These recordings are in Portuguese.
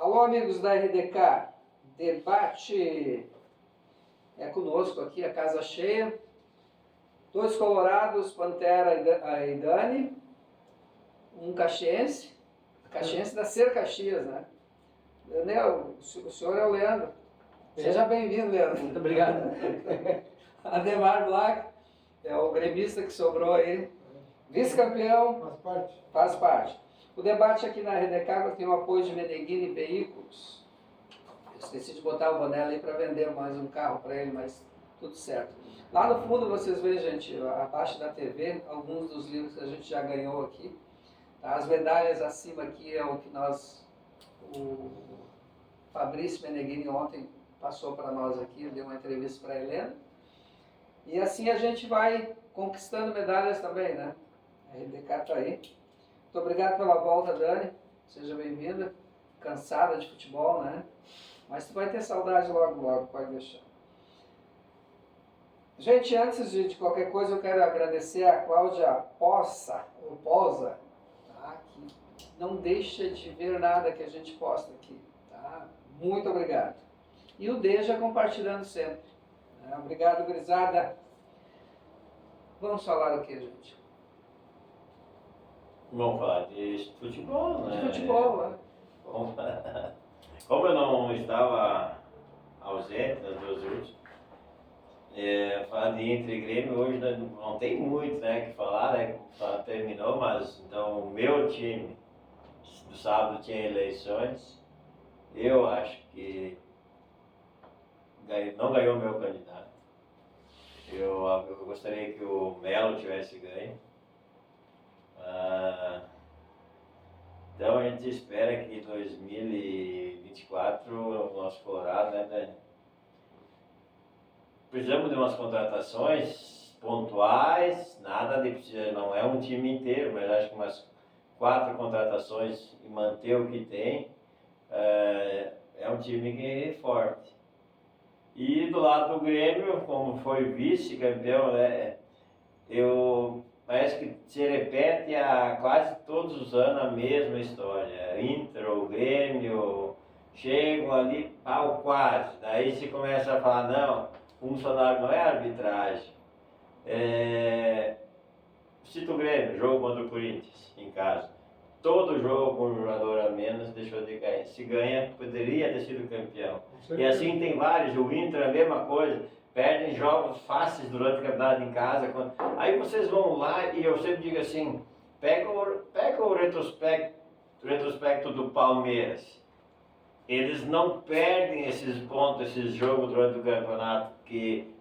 Alô, amigos da RDK, debate é conosco aqui, a casa cheia. 2 colorados, Pantera e Dani, um caxiense da Ser Caxias, né? Leonel, o senhor é o Leandro. Seja bem-vindo, Leandro. Muito obrigado. Ademar Black, é o gremista que sobrou aí. Vice-campeão. Faz parte. O debate aqui na RDK tem o apoio de Meneghini Veículos. Eu esqueci de botar o boné ali para vender mais um carro para ele, mas tudo certo. Lá no fundo vocês veem, gente, abaixo da TV, alguns dos livros que a gente já ganhou aqui. Tá? As medalhas acima aqui é o que o Fabrício Meneghini ontem passou para nós aqui, deu uma entrevista para a Helena. E assim a gente vai conquistando medalhas também, né? A RDK está aí. Muito obrigado pela volta, Dani. Seja bem-vinda. Cansada de futebol, né? Mas tu vai ter saudade logo, logo, pode deixar. Gente, antes de qualquer coisa, eu quero agradecer a Cláudia Posa, tá? Que não deixa de ver nada que a gente posta aqui, tá? Muito obrigado. E o Deja compartilhando sempre. Obrigado, gurizada. Vamos falar o que, gente? Vamos falar de futebol, né? De futebol, né? Como eu não estava ausente nas 2 últimas, falar de Inter e Grêmio hoje não tem muito, né, que falar, né? Terminou, mas então o meu time do sábado tinha eleições. Eu acho que não ganhou o meu candidato. Eu gostaria que o Melo tivesse ganho. Então a gente espera que em 2024 o nosso Colorado, né, Dani? Precisamos de umas contratações pontuais, nada de precisa, não é um time inteiro, mas acho que umas 4 contratações e manter o que tem, é um time que é forte. E do lado do Grêmio, como foi vice-campeão, né, parece que se repete quase todos os anos a mesma história. Inter ou Grêmio chegam ali ao quase. Daí se começa a falar, não, o funcionário não é arbitragem. Cito o Grêmio, jogo contra o Corinthians em casa. Todo jogo com um jogador a menos deixou de ganhar. Se ganha, poderia ter sido campeão. E assim tem vários. O Inter é a mesma coisa. Perdem jogos fáceis durante o campeonato em casa. Aí vocês vão lá e eu sempre digo assim, pega o retrospecto do Palmeiras. Eles não perdem esses pontos, esses jogos durante o campeonato.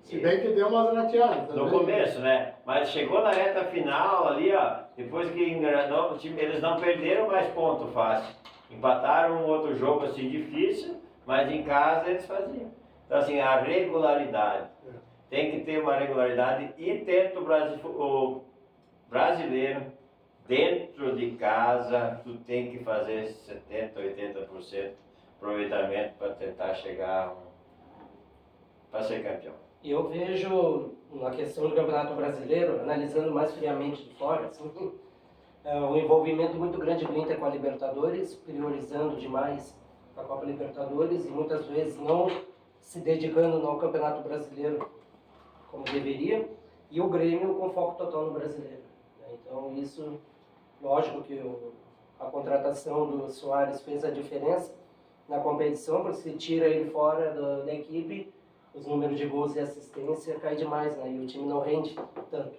Se bem que deu umas rateadas. No começo, né? Mas chegou na reta final ali, ó, depois que engrenou o time, eles não perderam mais ponto fácil. Empataram um outro jogo assim difícil, mas em casa eles faziam. Então assim, a regularidade. Tem que ter uma regularidade e tenta o brasileiro, dentro de casa, tu tem que fazer 70%, 80% aproveitamento para tentar chegar para ser campeão. Eu vejo, na questão do Campeonato Brasileiro, analisando mais friamente de fora, assim, um envolvimento muito grande do Inter com a Libertadores, priorizando demais a Copa Libertadores e muitas vezes não se dedicando ao Campeonato Brasileiro como deveria, e o Grêmio com foco total no Brasileiro. Então isso, lógico que a contratação do Soares fez a diferença na competição, porque se tira ele fora da equipe, os números de gols e assistência caem demais, né? E o time não rende tanto.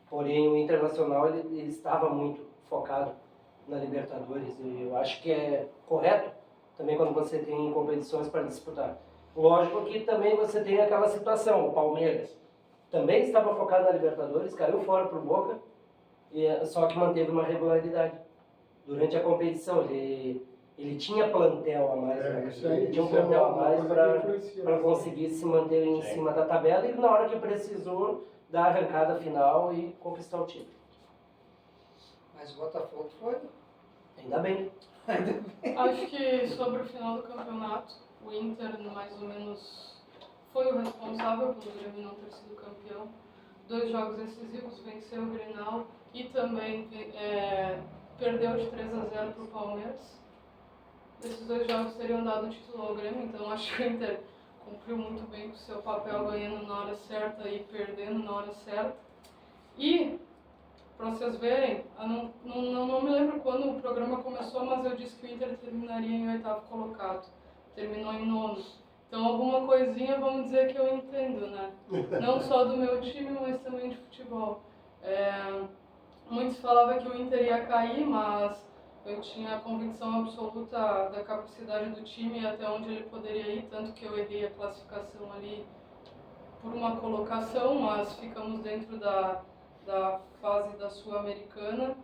Porém, o Internacional ele estava muito focado na Libertadores, e eu acho que é correto também quando você tem competições para disputar. Lógico que também você tem aquela situação, o Palmeiras também estava focado na Libertadores, caiu fora pro Boca, só que manteve uma regularidade durante a competição. Ele tinha plantel a mais, né? Ele tinha um plantel a mais para conseguir se manter em cima da tabela e na hora que precisou dar a arrancada final e conquistar o título. Mas o Botafogo foi? Ainda bem. Acho que sobre o final do campeonato, o Inter mais ou menos foi o responsável pelo Grêmio não ter sido campeão. 2 jogos decisivos, venceu o Grenal e também perdeu de 3-0 para o Palmeiras. esses 2 jogos teriam dado o título ao Grêmio, então acho que o Inter cumpriu muito bem com o seu papel, ganhando na hora certa e perdendo na hora certa. E, para vocês verem, eu não me lembro quando o programa começou, mas eu disse que o Inter terminaria em 8º colocado. Terminou em 9º. Então alguma coisinha, vamos dizer que eu entendo, né? Não só do meu time, mas também de futebol. Muitos falavam que o Inter ia cair, mas eu tinha a convicção absoluta da capacidade do time e até onde ele poderia ir, tanto que eu errei a classificação ali por uma colocação, mas ficamos dentro da fase da Sul-Americana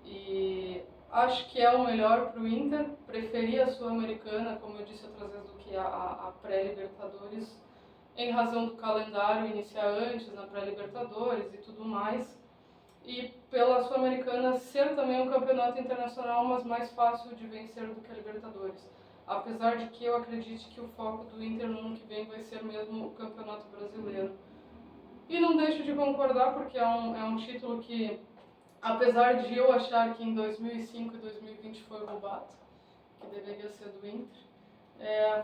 e acho que é o melhor para o Inter. Preferia a Sul-Americana, como eu disse outras vezes, do que a pré-Libertadores, em razão do calendário iniciar antes na pré-Libertadores e tudo mais. E pela Sul-Americana ser também um campeonato internacional, mas mais fácil de vencer do que a Libertadores. Apesar de que eu acredite que o foco do Inter no ano que vem vai ser mesmo o Campeonato Brasileiro. E não deixo de concordar, porque é um título que, apesar de eu achar que em 2005 e 2020 foi roubado, que deveria ser do Inter,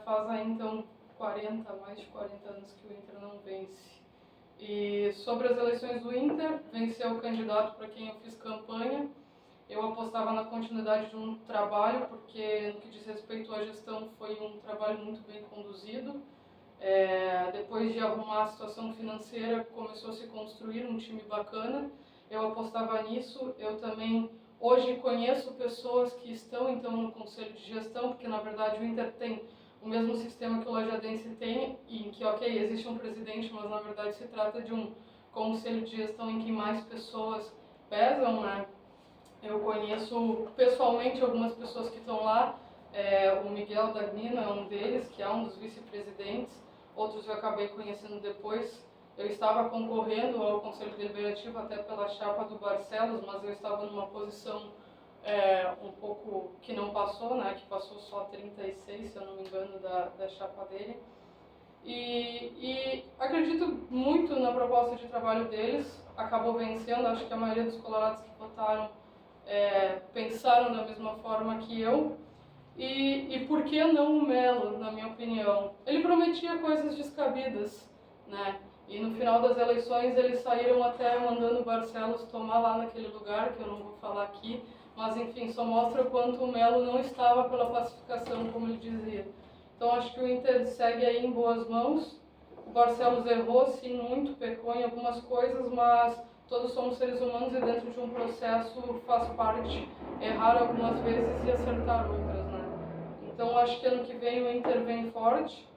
faz aí então mais de 40 anos que o Inter não vence. E sobre as eleições do Inter, venceu o candidato para quem eu fiz campanha. Eu apostava na continuidade de um trabalho, porque no que diz respeito à gestão foi um trabalho muito bem conduzido. Depois de arrumar a situação financeira, começou a se construir um time bacana. Eu apostava nisso. Eu também hoje conheço pessoas que estão então no conselho de gestão, porque na verdade o Inter tem o mesmo sistema que o Lajadense tem, em que, ok, existe um presidente, mas na verdade se trata de um conselho de gestão em que mais pessoas pesam, né? Eu conheço pessoalmente algumas pessoas que estão lá, o Miguel Dagnino é um deles, que é um dos vice-presidentes, outros eu acabei conhecendo depois. Eu estava concorrendo ao Conselho Deliberativo até pela chapa do Barcelos, mas eu estava numa posição um pouco que não passou, né? Que passou só 36, se eu não me engano, da chapa dele. E acredito muito na proposta de trabalho deles, acabou vencendo. Acho que a maioria dos colorados que votaram pensaram da mesma forma que eu. E por que não o Melo, na minha opinião? Ele prometia coisas descabidas, né? E no final das eleições eles saíram até mandando o Barcelos tomar lá naquele lugar, que eu não vou falar aqui, mas enfim, só mostra o quanto o Melo não estava pela classificação, como ele dizia. Então acho que o Inter segue aí em boas mãos. O Barcelos errou, sim, muito, pecou em algumas coisas, mas todos somos seres humanos e dentro de um processo faz parte errar algumas vezes e acertar outras, né? Então acho que ano que vem o Inter vem forte.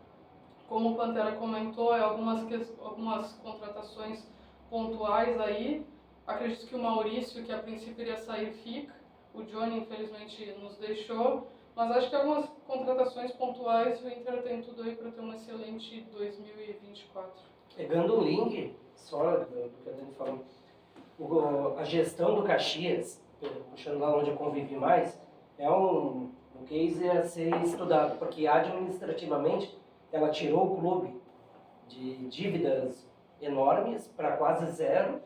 Como o Pantera comentou, algumas contratações pontuais aí. Acredito que o Maurício, que a princípio iria sair, fica. O Johnny, infelizmente, nos deixou. Mas acho que algumas contratações pontuais, o Inter tem tudo aí para ter um excelente 2024. Pegando um link, só do que a Dani falou, a gestão do Caxias, puxando lá onde eu convivi mais, é um case a ser estudado, porque administrativamente ela tirou o clube de dívidas enormes para quase zero,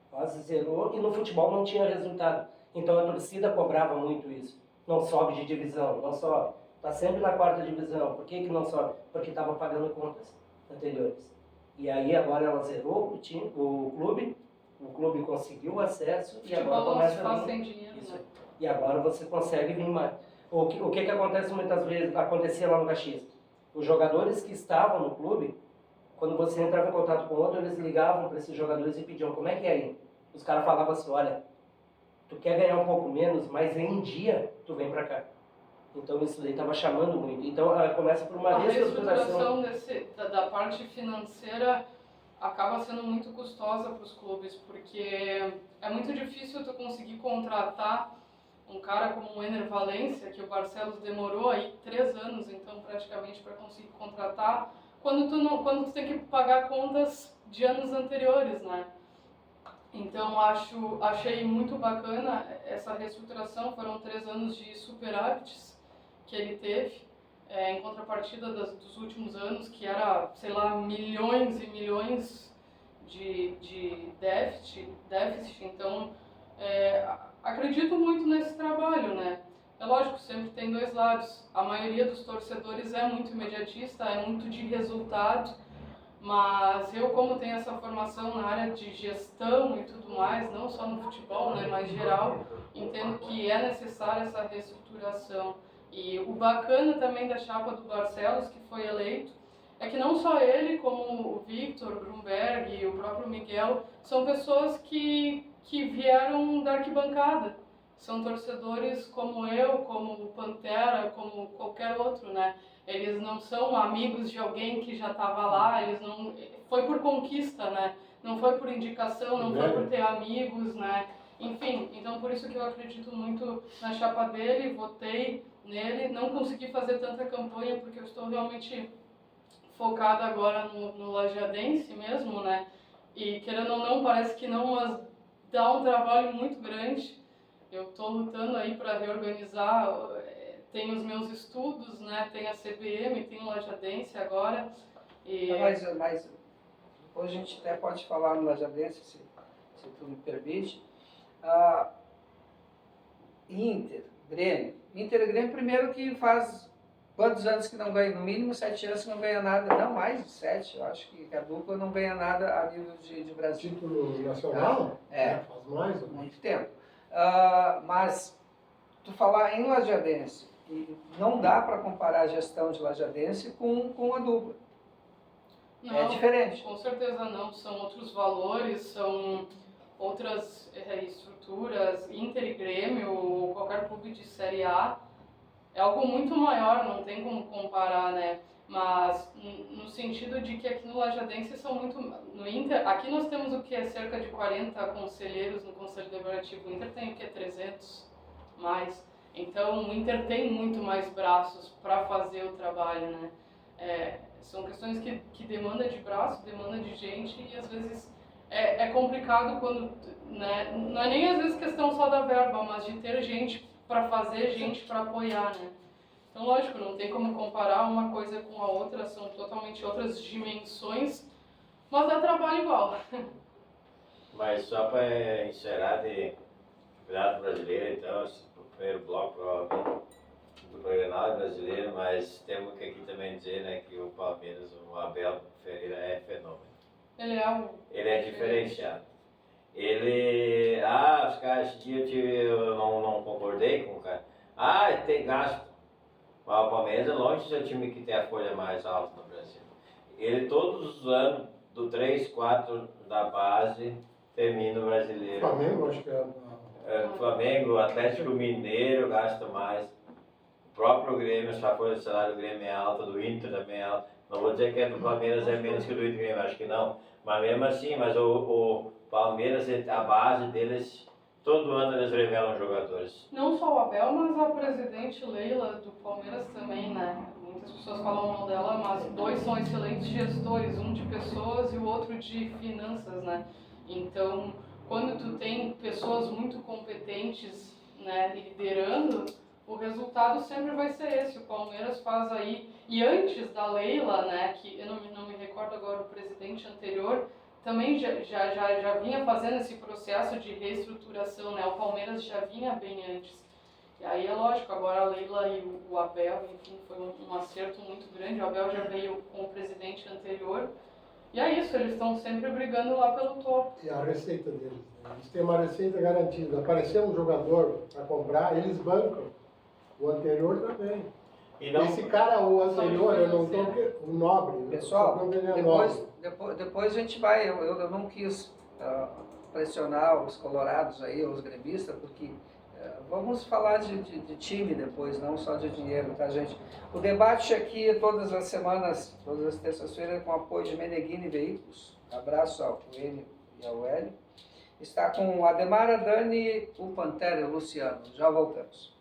quase zerou, e no futebol não tinha resultado. Então a torcida cobrava muito isso. Não sobe de divisão, não sobe. Está sempre na 4ª divisão. Por que não sobe? Porque estava pagando contas anteriores. E aí agora ela zerou o clube conseguiu o acesso e agora começa a vir. Sem dinheiro, Isso. Né? E agora você consegue vir mais. O que acontece muitas vezes, acontecia lá no Caxias? Os jogadores que estavam no clube, quando você entrava em contato com outro, eles ligavam para esses jogadores e pediam, como é que é aí? Os caras falavam assim, olha, tu quer ganhar um pouco menos, mas em dia tu vem para cá. Então isso daí estava chamando muito. Então começa por uma reestruturação da parte financeira acaba sendo muito custosa para os clubes, porque é muito difícil tu conseguir contratar um cara como o Ener Valencia, que o Barcelos demorou aí 3 anos, então praticamente para conseguir contratar, quando tu tem que pagar contas de anos anteriores, né? Então achei muito bacana essa reestruturação. Foram 3 anos de superávites que ele teve, em contrapartida dos últimos anos, que era, sei lá, milhões e milhões de déficit. Então acredito muito nesse trabalho, né? É lógico, sempre tem dois lados. A maioria dos torcedores é muito imediatista, é muito de resultado, mas eu, como tenho essa formação na área de gestão e tudo mais, não só no futebol, né, mas geral, entendo que é necessária essa reestruturação. E o bacana também da chapa do Barcelos, que foi eleito, é que não só ele, como o Victor, o Grunberg e o próprio Miguel, são pessoas que vieram da arquibancada. São torcedores como eu, como o Pantera, como qualquer outro, né? Eles não são amigos de alguém que já estava lá, eles não... Foi por conquista, né? Não foi por indicação, não foi por ter amigos, né? Enfim, então por isso que eu acredito muito na chapa dele, votei nele, não consegui fazer tanta campanha porque eu estou realmente focada agora no Lajadense mesmo, né? E querendo ou não, parece que não, mas dá um trabalho muito grande. Eu estou lutando aí para reorganizar, tem os meus estudos, né? Tem a CBM, tem o Lajadense agora. E... Mas depois a gente até pode falar no Lajadense, se tu me permite. Inter, Grêmio. Inter e Grêmio, primeiro que faz quantos anos que não ganha? No mínimo 7 anos que não ganha nada. Não, mais de 7. Eu acho que a dupla não ganha nada a nível de Brasil. Título nacional? É. Faz mais. Muito tempo. Mas tu falar em Lajadense, e não dá para comparar a gestão de Lajadense com a dupla. Não, é diferente. Com certeza não. São outros valores, são outras estruturas. Inter e Grêmio, ou qualquer clube de Série A, é algo muito maior, não tem como comparar, né? Mas no sentido de que aqui no Lajadense são muito... No Inter, aqui nós temos o que? Cerca de 40 conselheiros no Conselho Deliberativo. O Inter tem o que? 300 mais. Então o Inter tem muito mais braços para fazer o trabalho, né? São questões que demanda de braço, demanda de gente e às vezes é complicado quando... Né? Não é nem às vezes questão só da verba, mas de ter gente para fazer, gente para apoiar, né? Então, lógico, não tem como comparar uma coisa com a outra, são totalmente outras dimensões, mas dá trabalho igual. Mas só para encerrar de Campeonato Brasileiro, então, o primeiro bloco provavelmente do Grenal brasileiro, mas temos que aqui também dizer, né, que o Palmeiras, o Abel Ferreira é fenômeno. Ele é diferenciado. Ele... os caras, esse dia eu não concordei com o cara. Tem gasto. Mas o Palmeiras é longe de ser o time que tem a folha mais alta no Brasil. Ele todos os anos, do 3, 4 da base, termina o brasileiro. Flamengo, acho que Flamengo, Atlético Mineiro gasta mais. O próprio Grêmio, se a folha de salário do Grêmio é alta, do Inter também é alta. Não vou dizer que a do Palmeiras é menos que do Inter, acho que não. Mas mesmo assim, o Palmeiras, a base deles, todo ano eles revelam jogadores. Não só o Abel, mas a presidente Leila do Palmeiras também, né? Muitas pessoas falam mal dela, mas dois são excelentes gestores, um de pessoas e o outro de finanças, né? Então, quando tu tem pessoas muito competentes, né, liderando, o resultado sempre vai ser esse. O Palmeiras faz aí, e antes da Leila, né, que eu não me recordo agora, o presidente anterior, também já vinha fazendo esse processo de reestruturação, né? O Palmeiras já vinha bem antes. E aí é lógico, agora a Leila e o Abel, enfim, foi um acerto muito grande. O Abel já veio com o presidente anterior. E é isso, eles estão sempre brigando lá pelo topo. E a receita deles, né? Eles têm uma receita garantida. Apareceu um jogador para comprar, eles bancam. O anterior também. E não... Esse cara, o anterior, eu não estou... O nobre. Pessoal, depois a gente vai... Eu não quis pressionar os colorados aí, os gremistas, porque vamos falar de time depois, não só de dinheiro, tá, gente? O debate aqui todas as semanas, todas as terças-feiras, com apoio de Meneghini Veículos. Abraço ao Coelho e ao Hélio. Está com o Ademar, a Dani, o Pantera e o Luciano. Já voltamos.